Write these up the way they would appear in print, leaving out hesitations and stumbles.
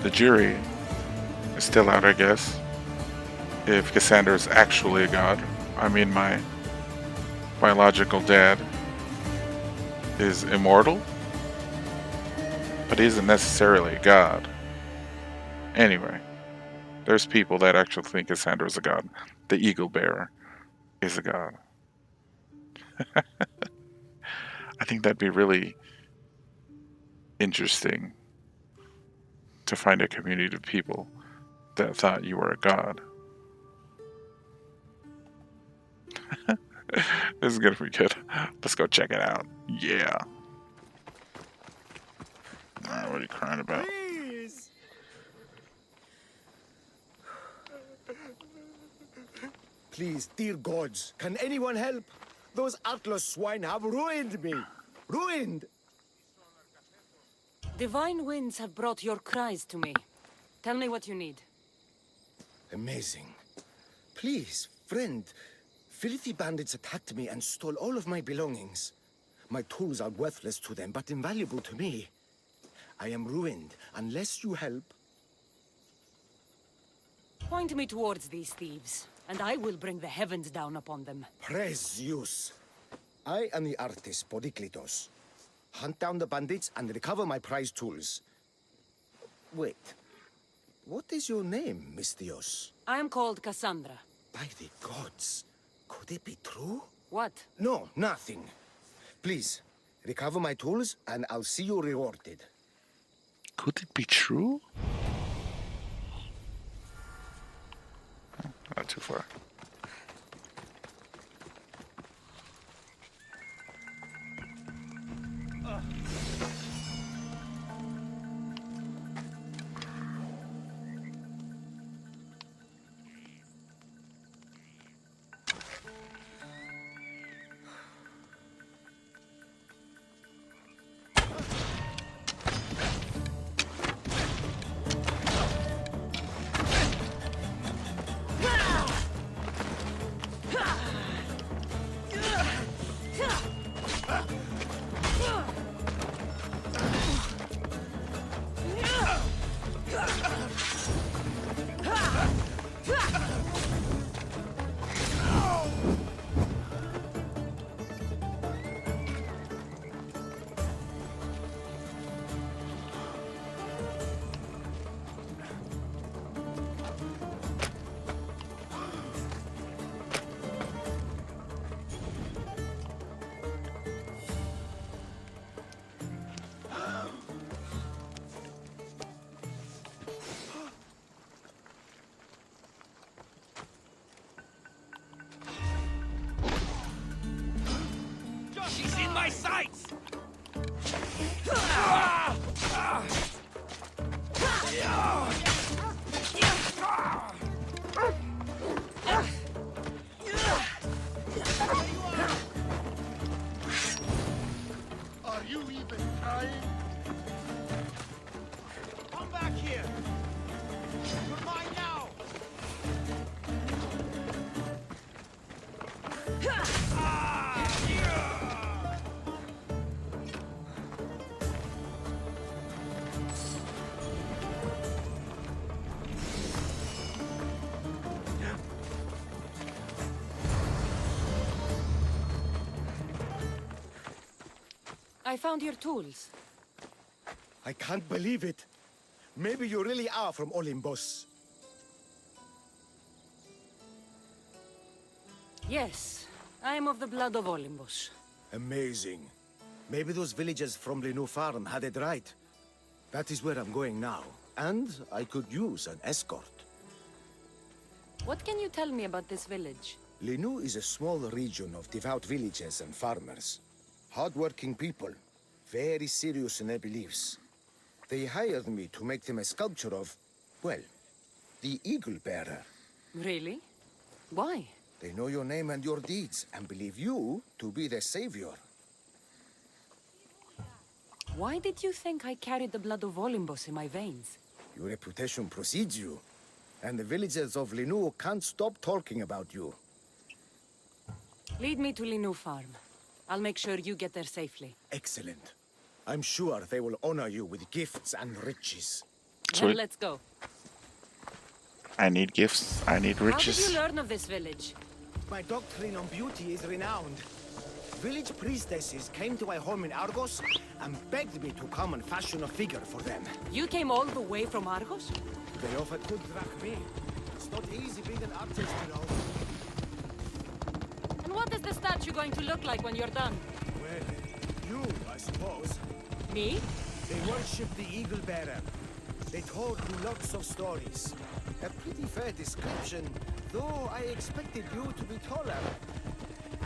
the jury is still out, I guess. If Cassandra is actually a god. I mean, my biological dad is immortal, but he isn't necessarily a god. Anyway, there's people that actually think Cassandra is a god. The eagle bearer is a god. I think that'd be really interesting to find a community of people that thought you were a god. This is gonna be good. Let's go check it out. Yeah. Alright, what are you crying about? Please. Please, dear gods, can anyone help? Those Atlas swine have ruined me. Ruined! Divine winds have brought your cries to me. Tell me what you need. Amazing. Please, friend. Filthy bandits attacked me and stole all of my belongings. My tools are worthless to them, but invaluable to me. I am ruined unless you help. Point me towards these thieves, and I will bring the heavens down upon them. Praise Zeus. I am the artist Podiklitos. Hunt down the bandits and recover my prized tools. Wait. What is your name, Mystios? I am called Cassandra. By the gods. Could it be true? What? No, nothing. Please, recover my tools and I'll see you rewarded. Could it be true? Not too far. She's in my sights! Are you even trying? Come back here! You're mine now! I found your tools. I can't believe it. Maybe you really are from Olympus. Yes, I am of the blood of Olympus. Amazing. Maybe those villagers from Lenu Farm had it right. That is where I'm going now. And I could use an escort. What can you tell me about this village? Lenu is a small region of devout villagers and farmers. Hard-working people, very serious in their beliefs. They hired me to make them a sculpture of, well, the Eagle Bearer. Really? Why? They know your name and your deeds, and believe you to be their savior. Why did you think I carried the blood of Olympus in my veins? Your reputation precedes you, and the villagers of Lenu can't stop talking about you. Lead me to Lenu Farm. I'll make sure you get there safely. Excellent. I'm sure they will honor you with gifts and riches. Then Sweet. let's go. I need gifts. I need How did riches. you learn of this village? My doctrine on beauty is renowned. Village priestesses came to my home in Argos and begged me to come and fashion a figure for them. You came all the way from Argos? They offered good drachmae. It's not easy being an artist, you know. And what is the statue going to look like when you're done? Well, you, I suppose. Me? They worshipped the Eagle Bearer. They told you lots of stories. A pretty fair description, though I expected you to be taller.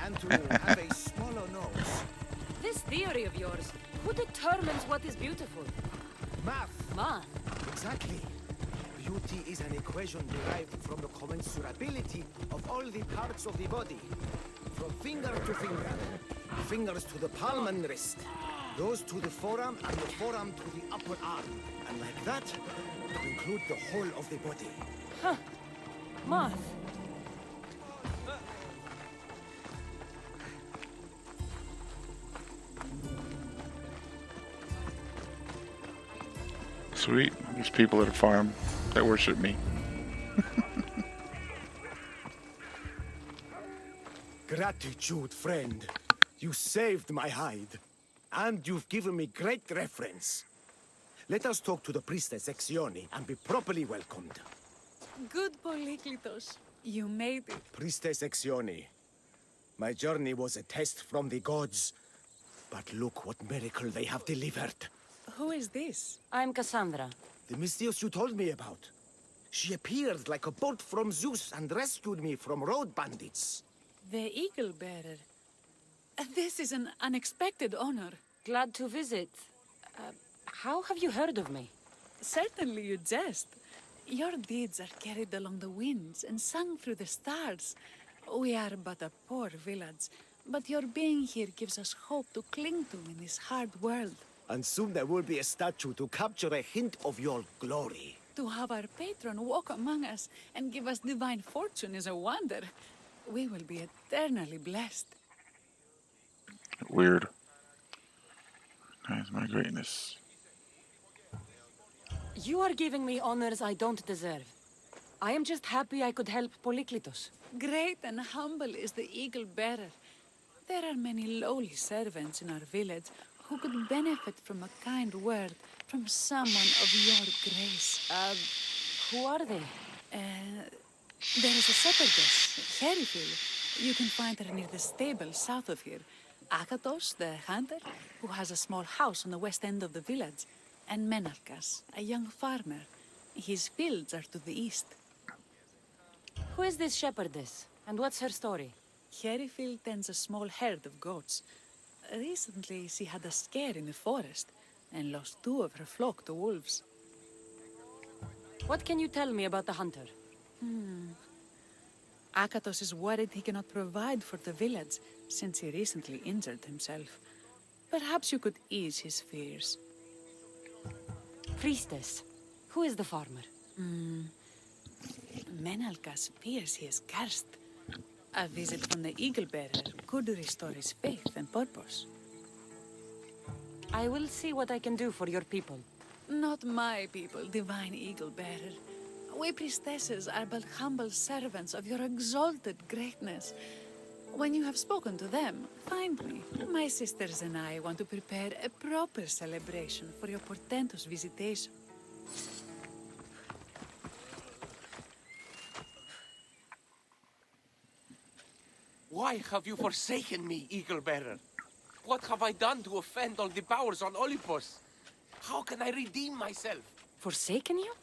And to have a smaller nose. This theory of yours, who determines what is beautiful? Math. Man. Exactly. Beauty is an equation derived from the commensurability of all the parts of the body. From finger to finger. Fingers to the palm and wrist. Those to the forearm and the forearm to the upper arm. And like that, to include the whole of the body. Huh. Math. Sweet. These people at a farm that worship me. Gratitude, friend. You saved my hide. And you've given me great reference. Let us talk to the priestess Exioni and be properly welcomed. Good Polyklitos. You made it. Priestess Exioni, my journey was a test from the gods. But look what miracle they have delivered. Who is this? I'm Cassandra. The Mystios you told me about. She appeared like a bolt from Zeus and rescued me from road bandits. The Eagle Bearer. This is an unexpected honor. Glad to visit. How have you heard of me? Certainly you jest. Your deeds are carried along the winds and sung through the stars. We are but a poor village, but your being here gives us hope to cling to in this hard world. And soon there will be a statue to capture a hint of your glory. To have our patron walk among us and give us divine fortune is a wonder. We will be eternally blessed. Weird. That's my greatness. You are giving me honors I don't deserve. I am just happy I could help Polyklitos. Great and humble is the Eagle Bearer. There are many lowly servants in our village who could benefit from a kind word from someone of your grace. Who are they? There is a shepherdess, Herifil. You can find her near the stable south of here. Akatos, the hunter, who has a small house on the west end of the village. And Menalkas, a young farmer. His fields are to the east. Who is this shepherdess? And what's her story? Herifil tends a small herd of goats. Recently, she had a scare in the forest and lost 2 of her flock to wolves. What can you tell me about the hunter? Akatos is worried he cannot provide for the village since he recently injured himself. Perhaps you could ease his fears. Priestess. Who is the farmer? Menalkas fears he is cursed. A visit from the Eagle Bearer could restore his faith and purpose. I will see what I can do for your people. Not my people, divine Eagle Bearer. We priestesses are but humble servants of your exalted greatness. When you have spoken to them, find me. My sisters and I want to prepare a proper celebration for your portentous visitation. Why have you forsaken me, Eagle Bearer? What have I done to offend all the powers on Olympus? How can I redeem myself? Forsaken you?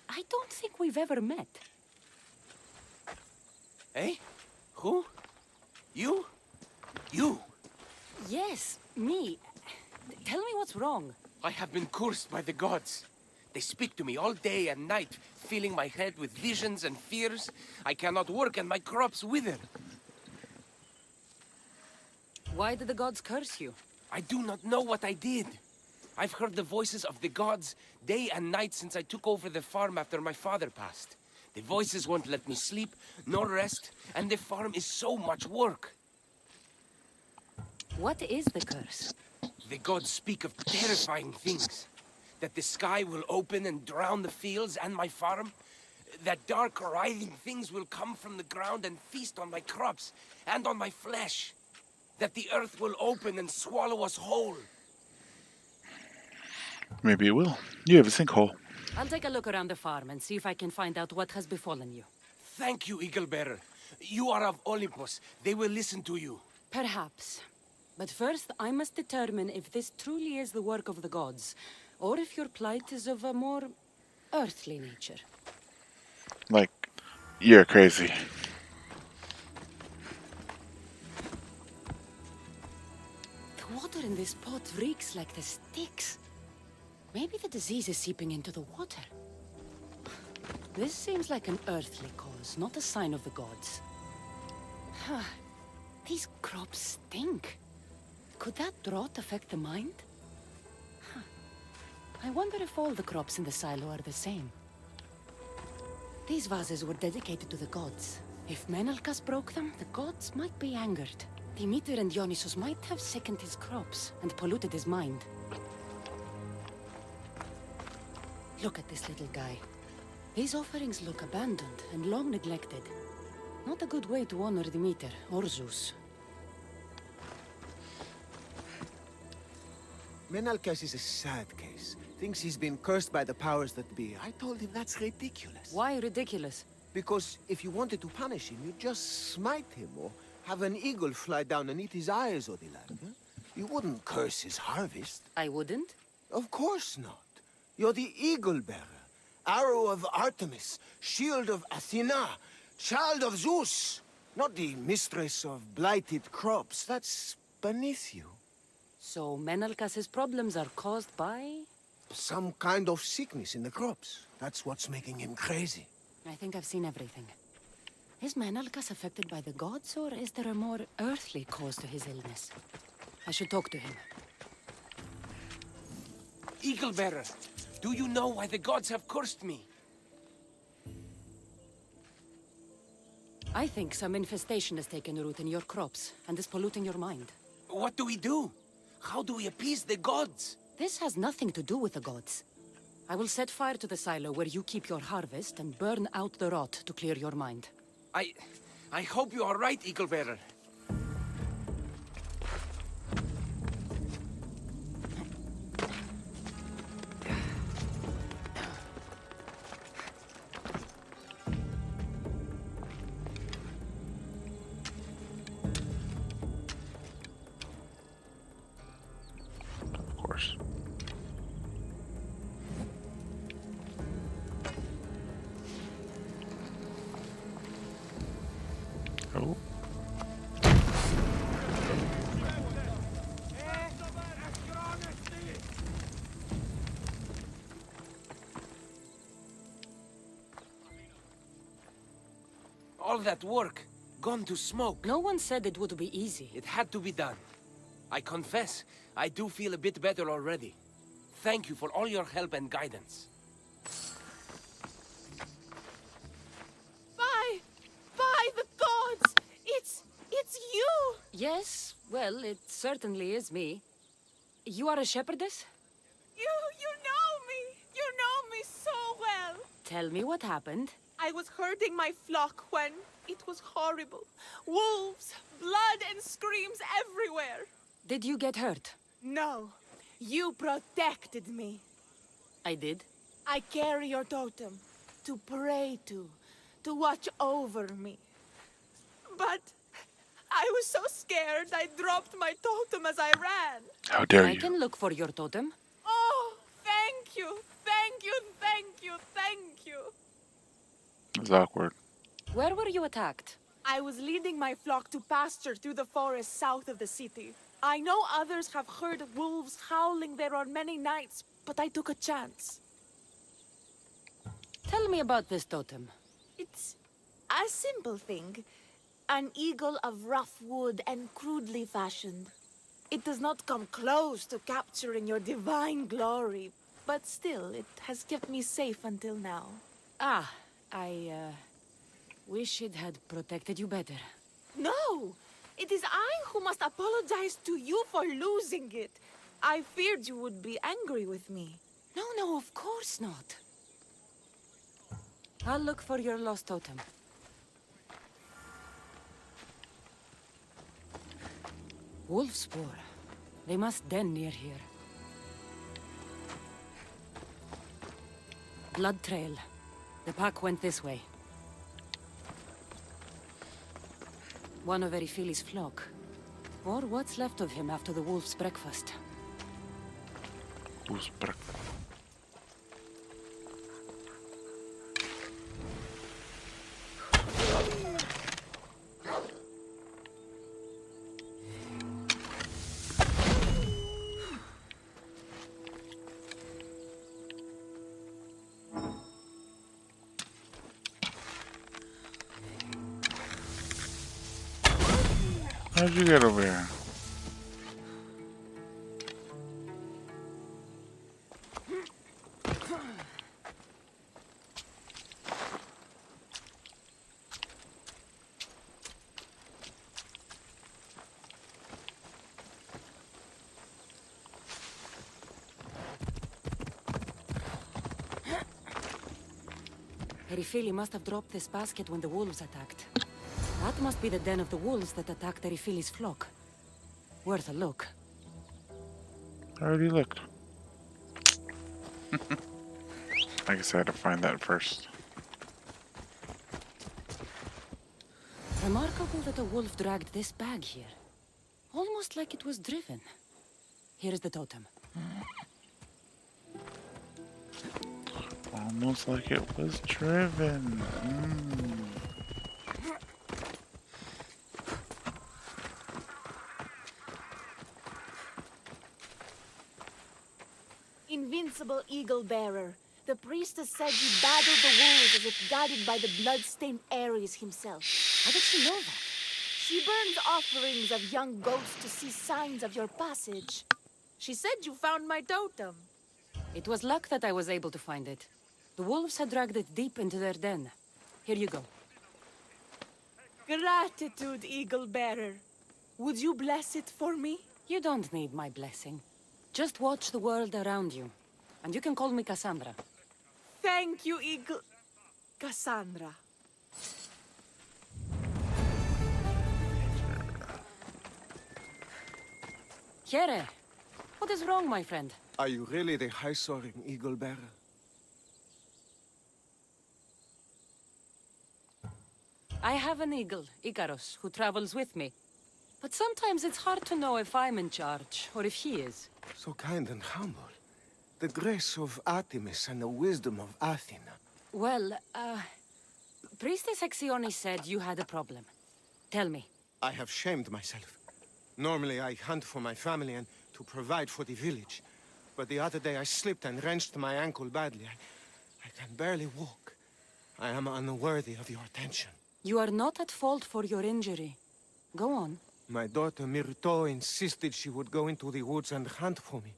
I don't think we've ever met. Eh? Who? You? You? Yes, me. Tell me what's wrong. I have been cursed by the gods. They speak to me all day and night, filling my head with visions and fears. I cannot work and my crops wither. Why did the gods curse you? I do not know what I did. I've heard the voices of the gods day and night since I took over the farm after my father passed. The voices won't let me sleep, nor rest, and the farm is so much work. What is the curse? The gods speak of terrifying things. That the sky will open and drown the fields and my farm? That dark, writhing things will come from the ground and feast on my crops and on my flesh? That the earth will open and swallow us whole? Maybe it will. You have a sinkhole. I'll take a look around the farm and see if I can find out what has befallen you. Thank you, Eagle Bearer. You are of Olympus. They will listen to you. Perhaps. But first, I must determine if this truly is the work of the gods, or if your plight is of a more earthly nature. Like, you're crazy. The water in this pot reeks like the sticks. Maybe the disease is seeping into the water. This seems like an earthly cause, not a sign of the gods. Huh. These crops stink. Could that drought affect the mind? Huh. I wonder if all the crops in the silo are the same. These vases were dedicated to the gods. If Menalcas broke them, the gods might be angered. Demeter and Dionysus might have sickened his crops and polluted his mind. Look at this little guy. These offerings look abandoned and long neglected. Not a good way to honor Demeter or Zeus. Menalcas is a sad case. Thinks he's been cursed by the powers that be. I told him that's ridiculous. Why ridiculous? Because if you wanted to punish him, you'd just smite him or have an eagle fly down and eat his eyes or the like. Huh? You wouldn't curse his harvest. I wouldn't? Of course not. You're the eagle bearer. Arrow of Artemis, shield of Athena, child of Zeus. Not the mistress of blighted crops. That's beneath you. So Menalcas's problems are caused by... Some kind of sickness in the crops. That's what's making him crazy. I think I've seen everything. Is Menalcas affected by the gods, or is there a more earthly cause to his illness? I should talk to him. Eagle Bearer, do you know why the gods have cursed me? I think some infestation has taken root in your crops and is polluting your mind. What do we do? How do we appease the gods? This has nothing to do with the gods. I will set fire to the silo where you keep your harvest and burn out the rot to clear your mind. I hope you are right, Eagle Bearer. Of course. Oh. All that work, gone to smoke. No one said it would be easy. It had to be done. I confess, I do feel a bit better already. Thank you for all your help and guidance. By the gods! It's you! Yes, well, it certainly is me. You are a shepherdess? You know me! You know me so well! Tell me what happened. I was herding my flock when it was horrible. Wolves, blood and screams everywhere. Did you get hurt? No, you protected me. I did. I carry your totem to pray to watch over me. But I was so scared I dropped my totem as I ran. How dare I you? can look for your totem. Oh, thank you, thank you, thank you, thank you. It's awkward. Where were you attacked? I was leading my flock to pasture through the forest south of the city. I know others have heard wolves howling there on many nights, but I took a chance. Tell me about this totem. It's a simple thing. An eagle of rough wood and crudely fashioned. It does not come close to capturing your divine glory, but still, it has kept me safe until now. Ah, I wish it had protected you better. No! It is I who must apologize to you for losing it. I feared you would be angry with me. No, of course not. I'll look for your lost totem. Wolf spoor. They must den near here. Blood trail. The pack went this way. One of Erifili's flock. Or what's left of him after the wolf's breakfast. Who's breakfast? How'd you get over here? Erifili must have dropped this basket when the wolves attacked. That must be the den of the wolves that attacked Erifili's flock. Worth a look. I already looked. I guess I had to find that first. Remarkable that a wolf dragged this bag here. Almost like it was driven. Here's the totem. Almost like it was driven. Invincible eagle bearer. The priestess said you battled the wolves as if guided by the blood-stained Ares himself. How did she know that? She burns offerings of young goats to see signs of your passage. She said you found my totem. It was luck that I was able to find it. The wolves had dragged it deep into their den. Here you go. Gratitude, eagle bearer. Would you bless it for me? You don't need my blessing. Just watch the world around you. And you can call me Cassandra. Thank you, eagle... Cassandra. Here. What is wrong, my friend? Are you really the high-soaring eagle bearer? I have an eagle, Icarus, who travels with me. But sometimes it's hard to know if I'm in charge, or if he is. So kind and humble. The grace of Artemis and the wisdom of Athena. Well, Priestess Hexione said you had a problem. Tell me. I have shamed myself. Normally I hunt for my family and to provide for the village. But the other day I slipped and wrenched my ankle badly. I can barely walk. I am unworthy of your attention. You are not at fault for your injury. Go on. My daughter Myrto insisted she would go into the woods and hunt for me.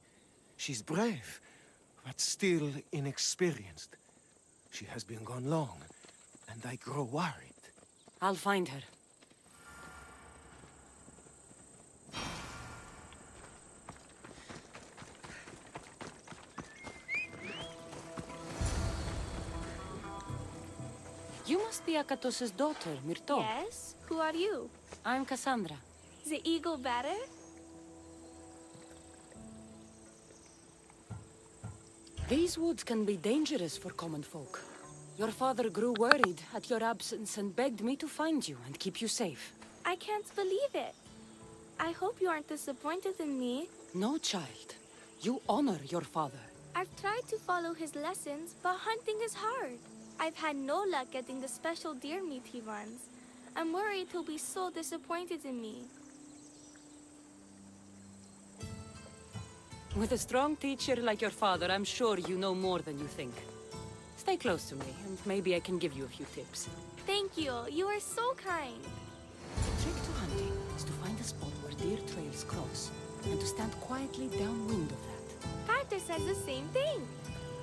She's brave, but still inexperienced. She has been gone long, and I grow worried. I'll find her. You must be Akatos' daughter, Myrto. Yes? Who are you? I'm Cassandra. The eagle bearer? These woods can be dangerous for common folk. Your father grew worried at your absence and begged me to find you and keep you safe. I can't believe it. I hope you aren't disappointed in me. No, child. You honor your father. I've tried to follow his lessons, but hunting is hard. I've had no luck getting the special deer meat he runs. I'm worried he'll be so disappointed in me. With a strong teacher like your father, I'm sure you know more than you think. Stay close to me, and maybe I can give you a few tips. Thank you. You are so kind. The trick to hunting is to find a spot where deer trails cross, and to stand quietly downwind of that. Carter says the same thing.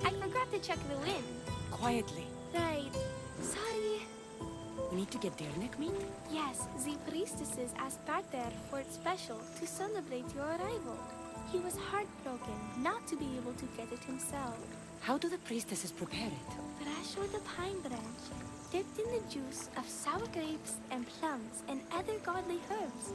I forgot to check the wind. Quietly. Right. Sorry. We need to get deer neck meat? Yes, the priestesses asked Carter for it special to celebrate your arrival. He was heartbroken not to be able to get it himself. How do the priestesses prepare it? Fresh with a pine branch, dipped in the juice of sour grapes and plums and other godly herbs.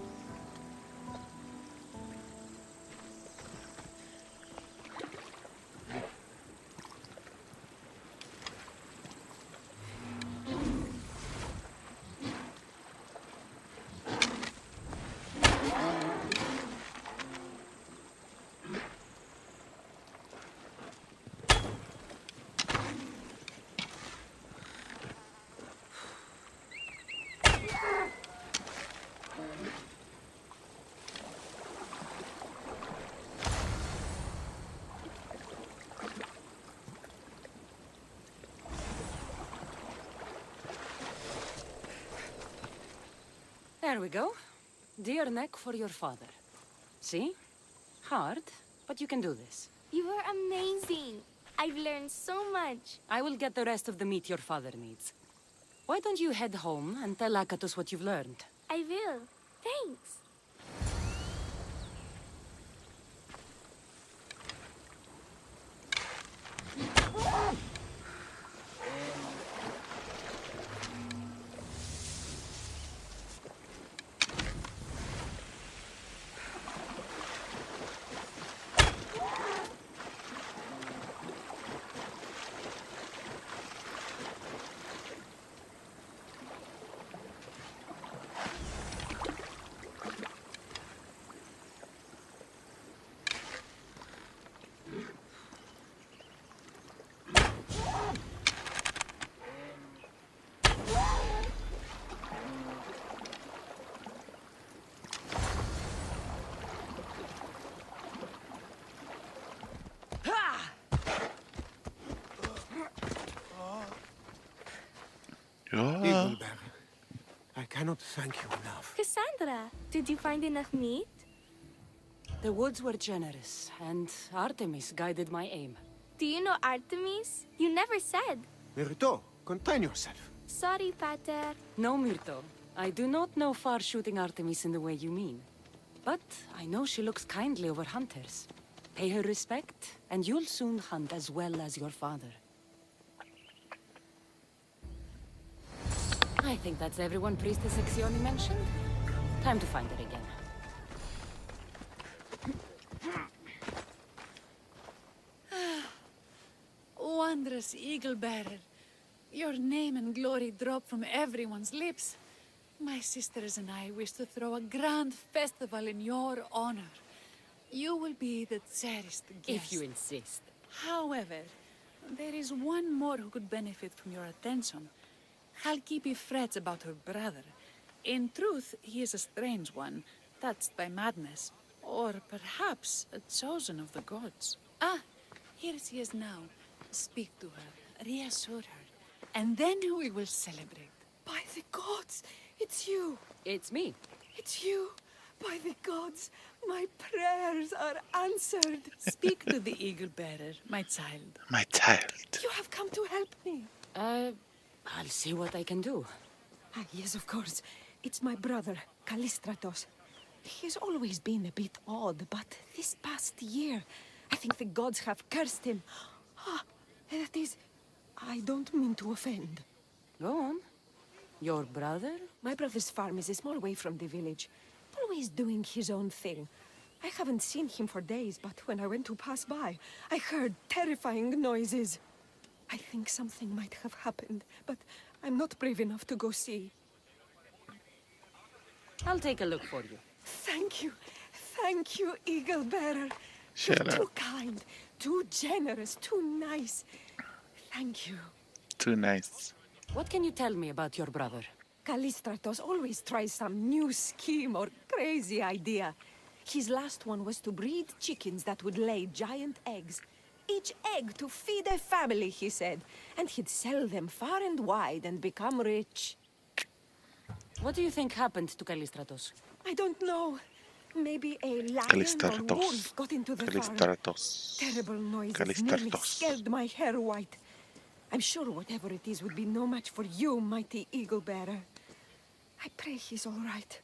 There we go. Deer neck for your father. See? Hard, but you can do this. You are amazing. I've learned so much. I will get the rest of the meat your father needs. Why don't you head home and tell Akatos what you've learned? I will. Thanks. Eagle Bearer, I cannot thank you enough. Cassandra, did you find enough meat? The woods were generous, and Artemis guided my aim. Do you know Artemis? You never said. Myrto, contain yourself. Sorry, Pater. No, Myrto. I do not know far-shooting Artemis in the way you mean. But I know she looks kindly over hunters. Pay her respect, and you'll soon hunt as well as your father. I think that's everyone Priestess Exioni mentioned. Time to find her again. Wondrous Eagle Bearer. Your name and glory drop from everyone's lips. My sisters and I wish to throw a grand festival in your honor. You will be the cherished guest. If you insist. However, there is one more who could benefit from your attention. Halkipi frets about her brother. In truth, he is a strange one, touched by madness. Or perhaps a chosen of the gods. Ah, here she is now. Speak to her, reassure her, and then we will celebrate. By the gods, it's you. It's me. It's you. By the gods, my prayers are answered. Speak to the Eagle Bearer, my child. My child. You have come to help me. I'll see what I can do. Ah, yes, of course. It's my brother, Callistratos. He's always been a bit odd, but this past year, I think the gods have cursed him. Ah, that is, I don't mean to offend. Go on. Your brother? My brother's farm is a small way from the village. Always doing his own thing. I haven't seen him for days, but when I went to pass by, I heard terrifying noises. I think something might have happened, but I'm not brave enough to go see. I'll take a look for you. Thank you. Thank you, Eagle Bearer. Shut You're up. too kind, too generous, too nice. Thank you. Too nice. What can you tell me about your brother? Callistratos always tries some new scheme or crazy idea. His last one was to breed chickens that would lay giant eggs. Each egg to feed a family, he said. And he'd sell them far and wide and become rich. What do you think happened to Callistratos? I don't know. Maybe a lion or wolf got into the farm. Callistratos. Terrible noises nearly Callistratos. scared my hair white. I'm sure whatever it is would be no match for you, mighty Eagle Bearer. I pray he's all right.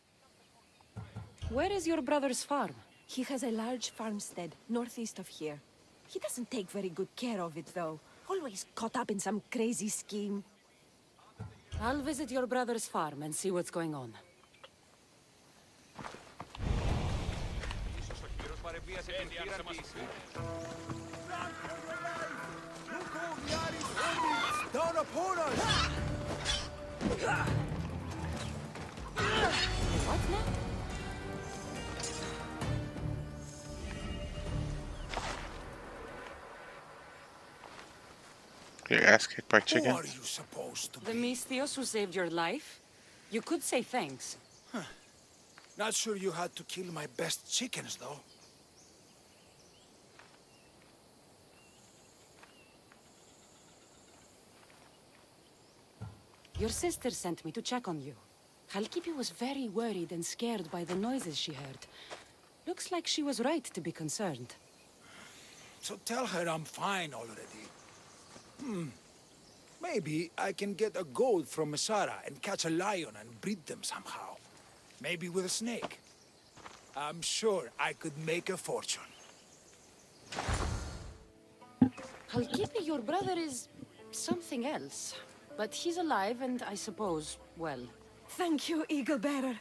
Where is your brother's farm? He has a large farmstead northeast of here. He doesn't take very good care of it, though. Always caught up in some crazy scheme. I'll visit your brother's farm and see what's going on. Down upon us! What now? Your ass kicked by Who chickens. are you supposed to The be? Mystios who saved your life? You could say thanks. Not sure you had to kill my best chickens, though. Your sister sent me to check on you. Halkipi was very worried and scared by the noises she heard. Looks like she was right to be concerned. So tell her I'm fine already. Maybe I can get a goat from Masara and catch a lion and breed them somehow. Maybe with a snake. I'm sure I could make a fortune. Halkipi, your brother, is something else. But he's alive and I suppose, well... Thank you, Eagle Bearer.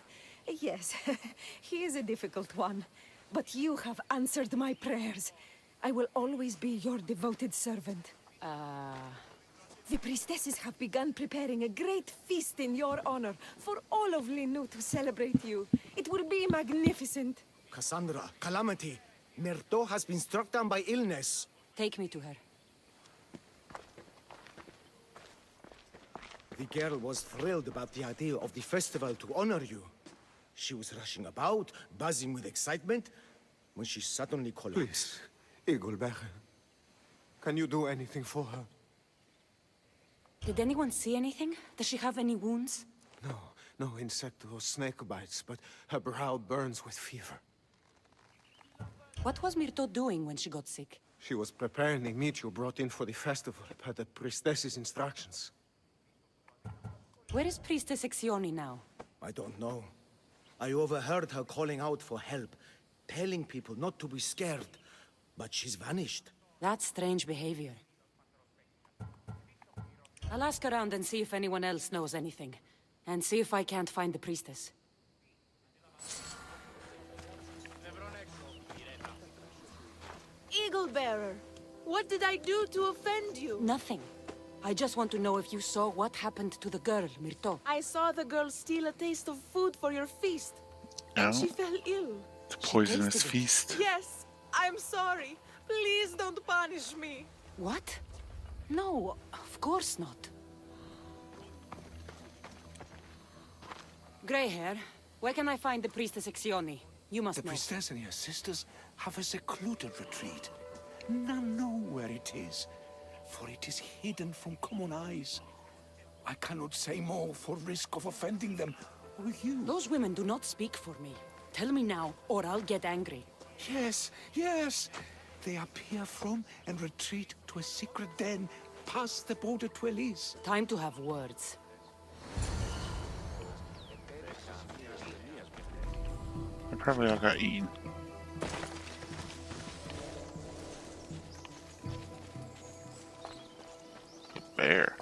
Yes, he is a difficult one. But you have answered my prayers. I will always be your devoted servant. The priestesses have begun preparing a great feast in your honor for all of Linu to celebrate you. It will be magnificent. Cassandra, Calamity, Myrto has been struck down by illness. Take me to her. The girl was thrilled about the idea of the festival to honor you. She was rushing about, buzzing with excitement, when she suddenly collapsed. Please, Eagle Bearer. Can you do anything for her? Did anyone see anything? Does she have any wounds? No insect or snake bites, but her brow burns with fever. What was Myrto doing when she got sick? She was preparing the meat you brought in for the festival, per the priestess's instructions. Where is Priestess Exioni now? I don't know. I overheard her calling out for help, telling people not to be scared, but she's vanished. That's strange behavior. I'll ask around and see if anyone else knows anything. And see if I can't find the priestess. Eagle Bearer, what did I do to offend you? Nothing. I just want to know if you saw what happened to the girl, Myrto. I saw the girl steal a taste of food for your feast. No, And she fell ill. the poisonous tasted it. feast. Yes, I'm sorry. Please don't punish me. What? No, of course not. Grey hair, where can I find the priestess Exioni? You must The know. priestess and her sisters have a secluded retreat. None know where it is, for it is hidden from common eyes. I cannot say more for risk of offending them or you. Those women do not speak for me. Tell me now, or I'll get angry. Yes, yes. They appear from and retreat to a secret den past the border to Elise. Time to have words. They probably all got eaten. Bear.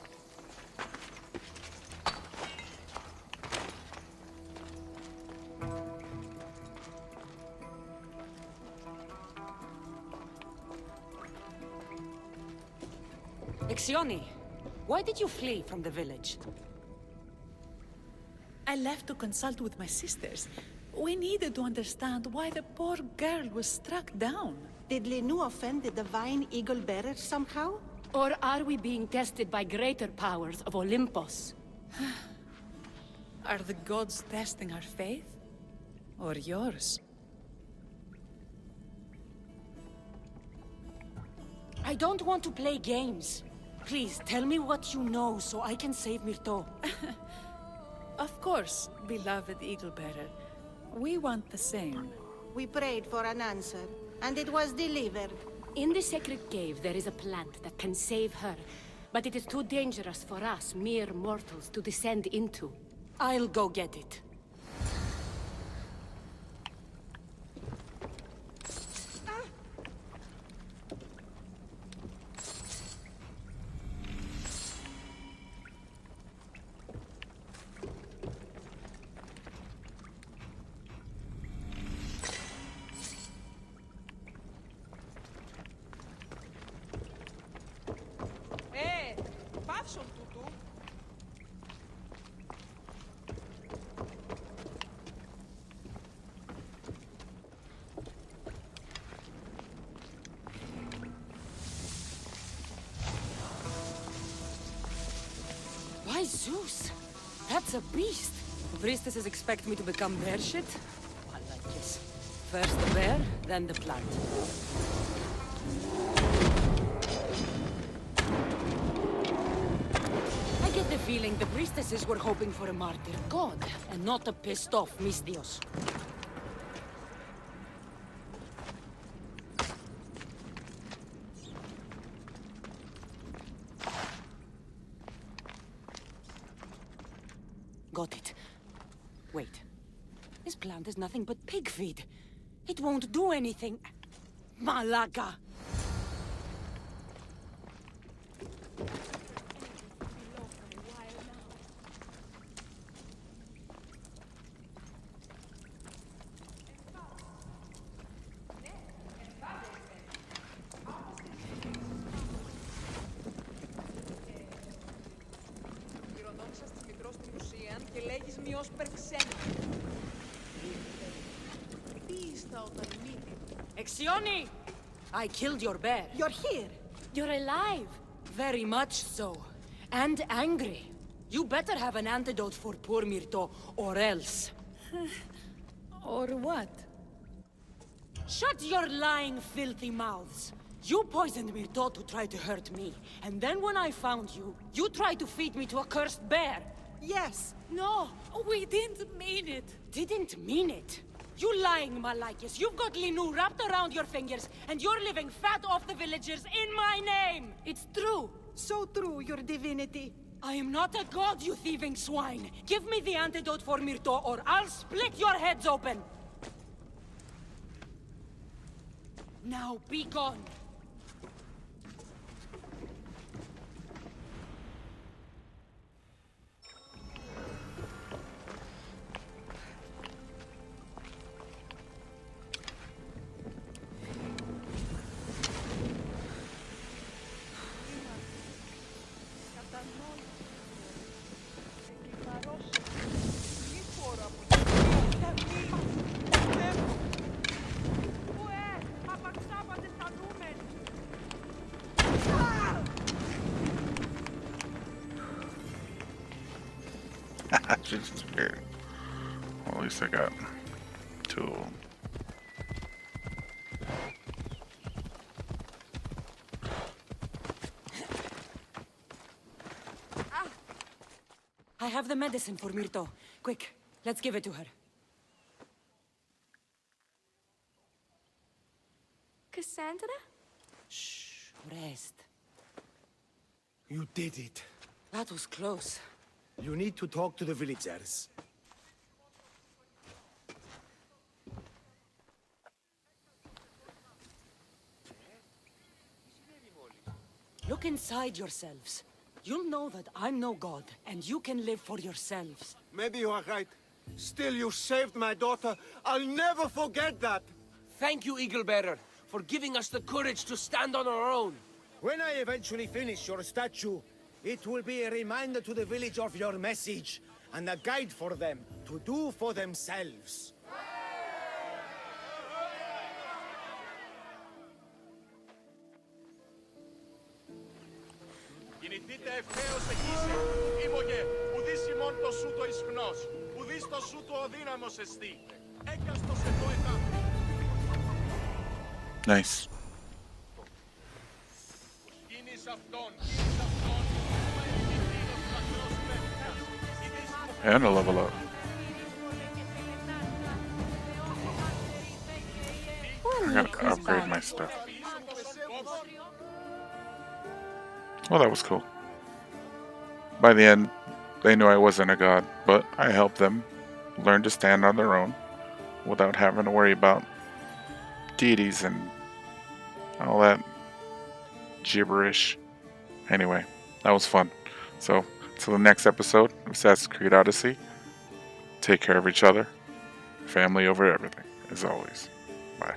Exioni, why did you flee from the village? I left to consult with my sisters. We needed to understand why the poor girl was struck down. Did Lenu offend the divine Eagle Bearer somehow? Or are we being tested by greater powers of Olympus? Are the gods testing our faith? Or yours? I don't want to play games. Please, tell me what you know so I can save Myrto. Of course, beloved Eagle Bearer. We want the same. We prayed for an answer, and it was delivered. In the sacred cave, there is a plant that can save her. But it is too dangerous for us, mere mortals, to descend into. I'll go get it. Zeus! That's a beast! The priestesses expect me to become bear shit? I like this. First the bear, then the plant. I get the feeling the priestesses were hoping for a martyr god, and not a pissed-off Mistios. Got it. Wait. This plant is nothing but pig feed. It won't do anything. Malaga! Exioni! I killed your bear. You're here. You're alive. Very much so. And angry. You better have an antidote for poor Myrto, or else. Or what? Shut your lying, filthy mouths. You poisoned Myrto to try to hurt me. And then when I found you, you tried to feed me to a cursed bear. Yes. No, we didn't mean it. Didn't mean it. You lying Malakis. You've got Linu wrapped around your fingers, and you're living fat off the villagers in my name! It's true. So true, your divinity. I am not a god, you thieving swine! Give me the antidote for Myrto, or I'll split your heads open! Now be gone! Shit's just weird. Well, at least I got two of them. I have the medicine for Myrto. Quick, let's give it to her. Cassandra? Shh, rest. You did it. That was close. You need to talk to the villagers. Look inside yourselves. You'll know that I'm no god, and you can live for yourselves. Maybe you are right. Still, you saved my daughter. I'll never forget that. Thank you, Eagle Bearer, for giving us the courage to stand on our own. When I eventually finish your statue, it will be a reminder to the village of your message, and a guide for them to do for themselves. Κινηθείτε ευθέως εκείσε, ήμογε, ουδείς ημών το σου το ισχνός, ουδείς το σου το οδύναμος εστί. Έκαστος εδώ εκάμπη. Nice. Κίνης αυτόν, And a level up. I gotta upgrade my stuff. Well, that was cool. By the end, they knew I wasn't a god, but I helped them learn to stand on their own without having to worry about deities and all that gibberish. Anyway, that was fun. So, till the next episode of Assassin's Creed Odyssey, take care of each other. Family over everything, as always. Bye.